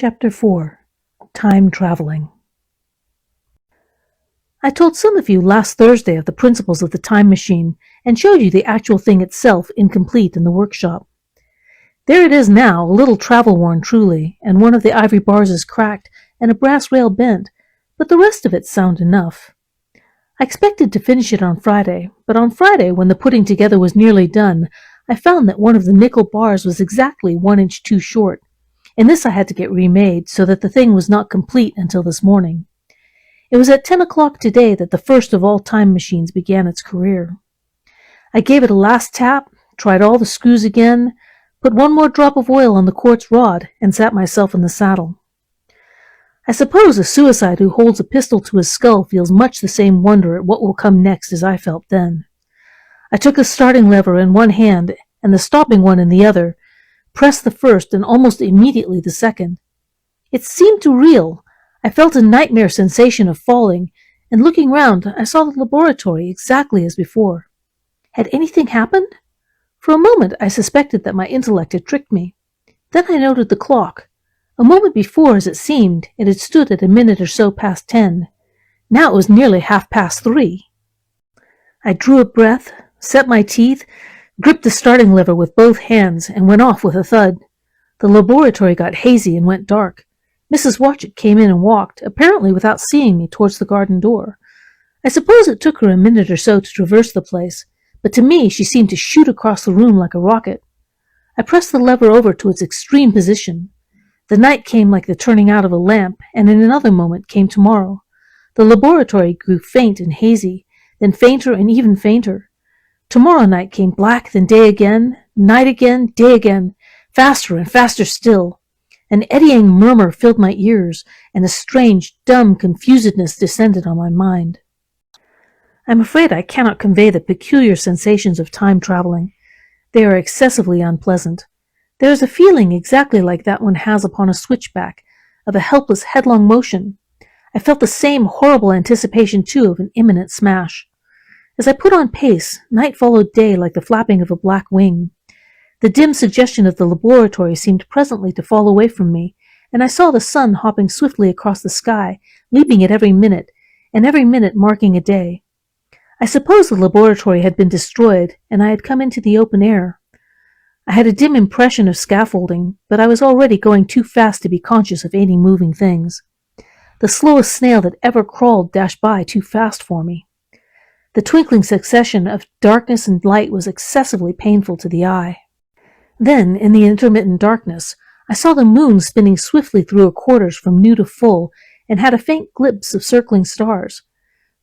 Chapter 4. Time Traveling. I told some of you last Thursday of the principles of the time machine and showed you the actual thing itself incomplete in the workshop. There it is now, a little travel-worn truly, and one of the ivory bars is cracked and a brass rail bent, but the rest of it's sound enough. I expected to finish it on Friday, but on Friday, when the putting together was nearly done, I found that one of the nickel bars was exactly 1 inch too short, and this I had to get remade so that the thing was not complete until this morning. It was at 10 o'clock today that the first of all time machines began its career. I gave it a last tap, tried all the screws again, put one more drop of oil on the quartz rod, and sat myself in the saddle. I suppose a suicide who holds a pistol to his skull feels much the same wonder at what will come next as I felt then. I took the starting lever in one hand and the stopping one in the other, pressed the first and almost immediately the second. It seemed to reel. I felt a nightmare sensation of falling, and looking round, I saw the laboratory exactly as before. Had anything happened? For a moment I suspected that my intellect had tricked me. Then I noted the clock. A moment before, as it seemed, it had stood at a minute or so past 10. Now it was nearly 3:30. I drew a breath, set my teeth, gripped the starting lever with both hands, and went off with a thud. The laboratory got hazy and went dark. Mrs. Watchett came in and walked, apparently without seeing me, towards the garden door. I suppose it took her a minute or so to traverse the place, but to me she seemed to shoot across the room like a rocket. I pressed the lever over to its extreme position. The night came like the turning out of a lamp, and in another moment came tomorrow. The laboratory grew faint and hazy, then fainter and even fainter. Tomorrow night came black, then day again, night again, day again, faster and faster still. An eddying murmur filled my ears, and a strange, dumb confusedness descended on my mind. I am afraid I cannot convey the peculiar sensations of time traveling. They are excessively unpleasant. There is a feeling exactly like that one has upon a switchback, of a helpless, headlong motion. I felt the same horrible anticipation, too, of an imminent smash. As I put on pace, night followed day like the flapping of a black wing. The dim suggestion of the laboratory seemed presently to fall away from me, and I saw the sun hopping swiftly across the sky, leaping at every minute, and every minute marking a day. I suppose the laboratory had been destroyed, and I had come into the open air. I had a dim impression of scaffolding, but I was already going too fast to be conscious of any moving things. The slowest snail that ever crawled dashed by too fast for me. The twinkling succession of darkness and light was excessively painful to the eye. Then, in the intermittent darkness, I saw the moon spinning swiftly through her quarters from new to full, and had a faint glimpse of circling stars.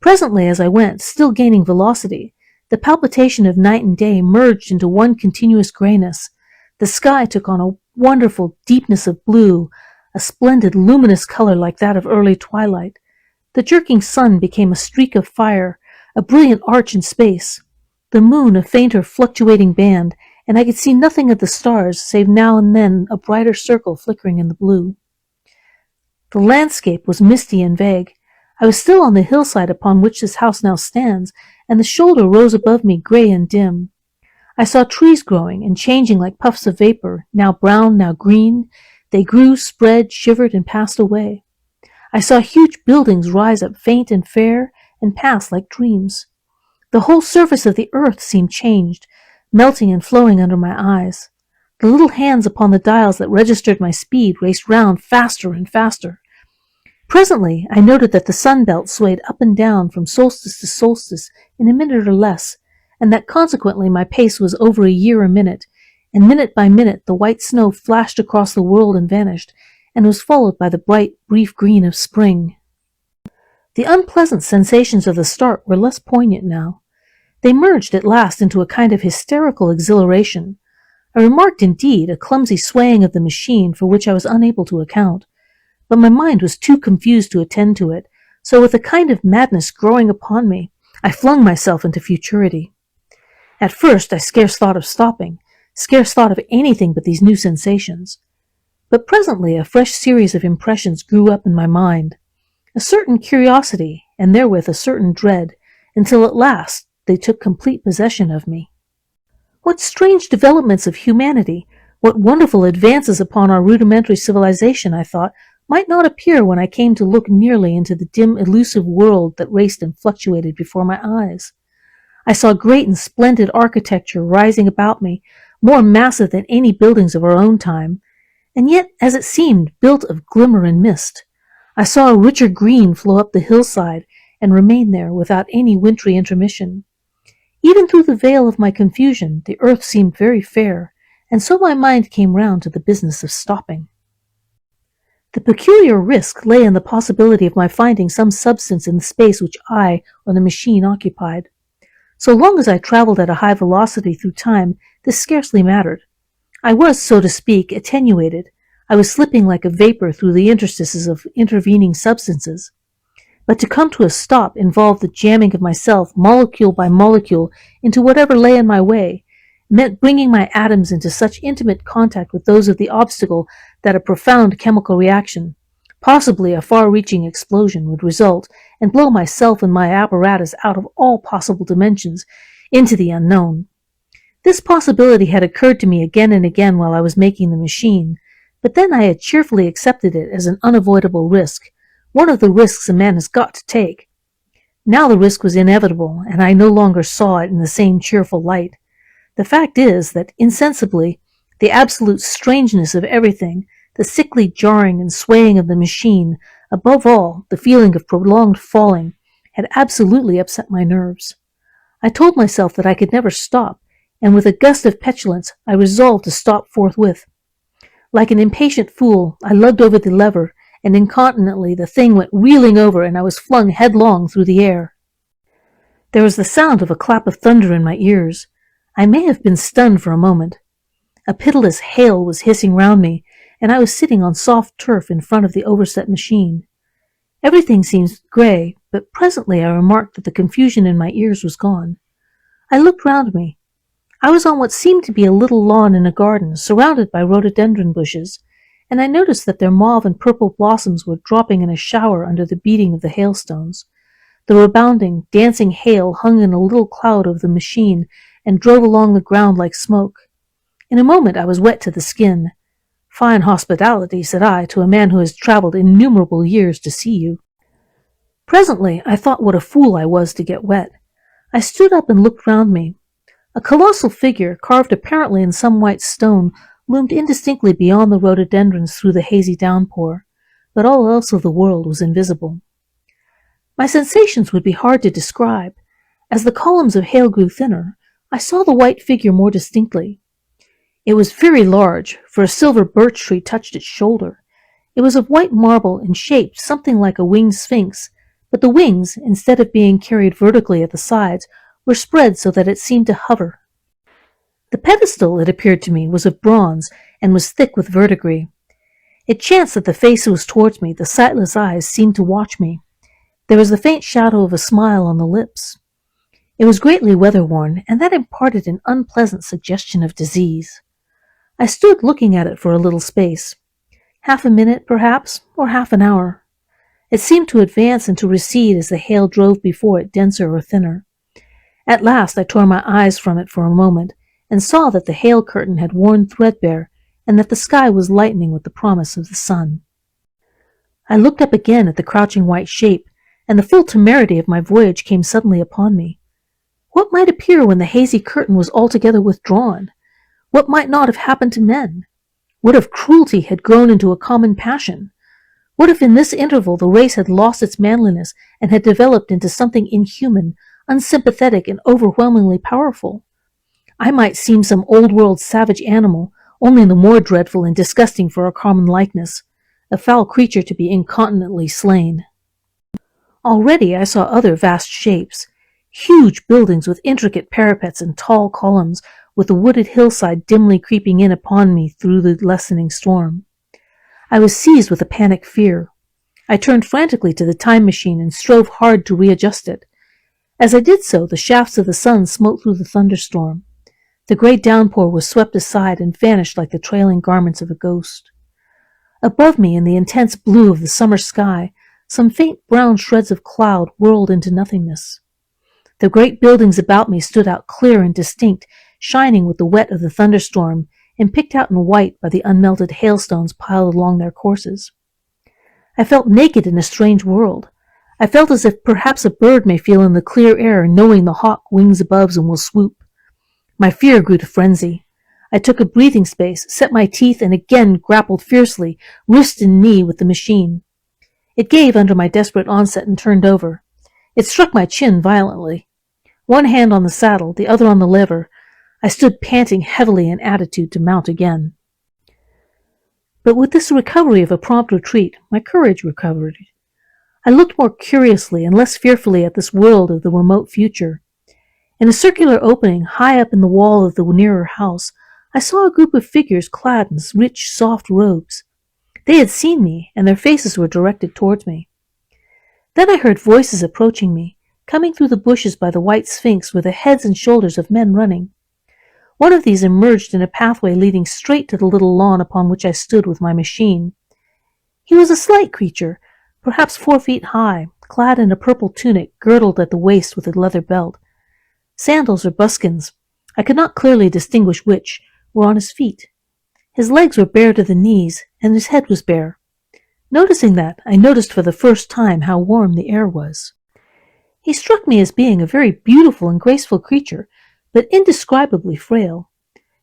Presently, as I went, still gaining velocity, the palpitation of night and day merged into one continuous grayness. The sky took on a wonderful deepness of blue, a splendid luminous color like that of early twilight. The jerking sun became a streak of fire, a brilliant arch in space, the moon a fainter fluctuating band, and I could see nothing of the stars save now and then a brighter circle flickering in the blue. The landscape was misty and vague. I was still on the hillside upon which this house now stands, and the shoulder rose above me gray and dim. I saw trees growing and changing like puffs of vapor, now brown, now green. They grew, spread, shivered, and passed away. I saw huge buildings rise up faint and fair, and pass like dreams. The whole surface of the earth seemed changed, melting and flowing under my eyes. The little hands upon the dials that registered my speed raced round faster and faster. Presently I noted that the sun-belt swayed up and down from solstice to solstice in a minute or less, and that consequently my pace was over a year a minute, and minute by minute the white snow flashed across the world and vanished, and was followed by the bright, brief green of spring. The unpleasant sensations of the start were less poignant now. They merged at last into a kind of hysterical exhilaration. I remarked, indeed, a clumsy swaying of the machine for which I was unable to account, but my mind was too confused to attend to it, so with a kind of madness growing upon me, I flung myself into futurity. At first I scarce thought of stopping, scarce thought of anything but these new sensations. But presently a fresh series of impressions grew up in my mind, a certain curiosity, and therewith a certain dread, until at last they took complete possession of me. What strange developments of humanity, What wonderful advances upon our rudimentary civilization, I thought, might not appear when I came to look nearly into the dim, elusive world that raced and fluctuated before my eyes. I saw great and splendid architecture rising about me, more massive than any buildings of our own time, and yet, as it seemed, built of glimmer and mist. I saw a richer green flow up the hillside and remain there without any wintry intermission. Even through the veil of my confusion, the earth seemed very fair, and so my mind came round to the business of stopping. The peculiar risk lay in the possibility of my finding some substance in the space which I or the machine occupied. So long as I travelled at a high velocity through time, this scarcely mattered. I was, so to speak, attenuated. I was slipping like a vapor through the interstices of intervening substances. But to come to a stop involved the jamming of myself, molecule by molecule, into whatever lay in my way, meant bringing my atoms into such intimate contact with those of the obstacle that a profound chemical reaction, possibly a far-reaching explosion, would result and blow myself and my apparatus out of all possible dimensions into the unknown. This possibility had occurred to me again and again while I was making the machine, but then I had cheerfully accepted it as an unavoidable risk, one of the risks a man has got to take. Now the risk was inevitable, and I no longer saw it in the same cheerful light. The fact is that, insensibly, the absolute strangeness of everything, the sickly jarring and swaying of the machine, above all, the feeling of prolonged falling, had absolutely upset my nerves. I told myself that I could never stop, and with a gust of petulance I resolved to stop forthwith. Like an impatient fool, I lugged over the lever, and incontinently the thing went reeling over, and I was flung headlong through the air. There was the sound of a clap of thunder in my ears. I may have been stunned for a moment. A pitiless hail was hissing round me, and I was sitting on soft turf in front of the overset machine. Everything seemed grey, but presently I remarked that the confusion in my ears was gone. I looked round me. I was on what seemed to be a little lawn in a garden, surrounded by rhododendron bushes, and I noticed that their mauve and purple blossoms were dropping in a shower under the beating of the hailstones. The rebounding, dancing hail hung in a little cloud over the machine and drove along the ground like smoke. In a moment I was wet to the skin. "Fine hospitality," said I, "to a man who has travelled innumerable years to see you." Presently I thought what a fool I was to get wet. I stood up and looked round me. A colossal figure, carved apparently in some white stone, loomed indistinctly beyond the rhododendrons through the hazy downpour, but all else of the world was invisible. My sensations would be hard to describe. As the columns of hail grew thinner, I saw the white figure more distinctly. It was very large, for a silver birch tree touched its shoulder. It was of white marble and shaped something like a winged sphinx, but the wings, instead of being carried vertically at the sides, were spread so that it seemed to hover. The pedestal, it appeared to me, was of bronze and was thick with verdigris. It chanced that the face was towards me, the sightless eyes seemed to watch me. There was the faint shadow of a smile on the lips. It was greatly weather-worn, and that imparted an unpleasant suggestion of disease. I stood looking at it for a little space. Half a minute, perhaps, or half an hour. It seemed to advance and to recede as the hail drove before it denser or thinner. At last I tore my eyes from it for a moment, and saw that the hail curtain had worn threadbare, and that the sky was lightening with the promise of the sun. I looked up again at the crouching white shape, and the full temerity of my voyage came suddenly upon me. What might appear when the hazy curtain was altogether withdrawn? What might not have happened to men? What if cruelty had grown into a common passion? What if in this interval the race had lost its manliness and had developed into something inhuman, unsympathetic, and overwhelmingly powerful? I might seem some old-world savage animal, only the more dreadful and disgusting for a common likeness, a foul creature to be incontinently slain. Already I saw other vast shapes, huge buildings with intricate parapets and tall columns, with the wooded hillside dimly creeping in upon me through the lessening storm. I was seized with a panic fear. I turned frantically to the time machine and strove hard to readjust it. As I did so, the shafts of the sun smote through the thunderstorm. The great downpour was swept aside and vanished like the trailing garments of a ghost. Above me, in the intense blue of the summer sky, some faint brown shreds of cloud whirled into nothingness. The great buildings about me stood out clear and distinct, shining with the wet of the thunderstorm, and picked out in white by the unmelted hailstones piled along their courses. I felt naked in a strange world. I felt as if perhaps a bird may feel in the clear air, knowing the hawk wings above and will swoop. My fear grew to frenzy. I took a breathing space, set my teeth, and again grappled fiercely, wrist and knee, with the machine. It gave under my desperate onset and turned over. It struck my chin violently. One hand on the saddle, the other on the lever, I stood panting heavily in attitude to mount again. But with this recovery of a prompt retreat, my courage recovered. I looked more curiously and less fearfully at this world of the remote future. In a circular opening high up in the wall of the nearer house, I saw a group of figures clad in rich, soft robes. They had seen me, and their faces were directed towards me. Then I heard voices approaching me, coming through the bushes by the white sphinx with the heads and shoulders of men running. One of these emerged in a pathway leading straight to the little lawn upon which I stood with my machine. He was a slight creature, perhaps 4 feet high, clad in a purple tunic girdled at the waist with a leather belt. Sandals or buskins, I could not clearly distinguish which, were on his feet. His legs were bare to the knees, and his head was bare. Noticing that, I noticed for the first time how warm the air was. He struck me as being a very beautiful and graceful creature, but indescribably frail.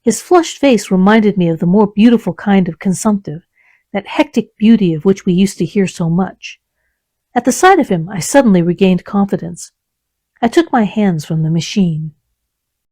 His flushed face reminded me of the more beautiful kind of consumptive, that hectic beauty of which we used to hear so much. At the sight of him, I suddenly regained confidence. I took my hands from the machine.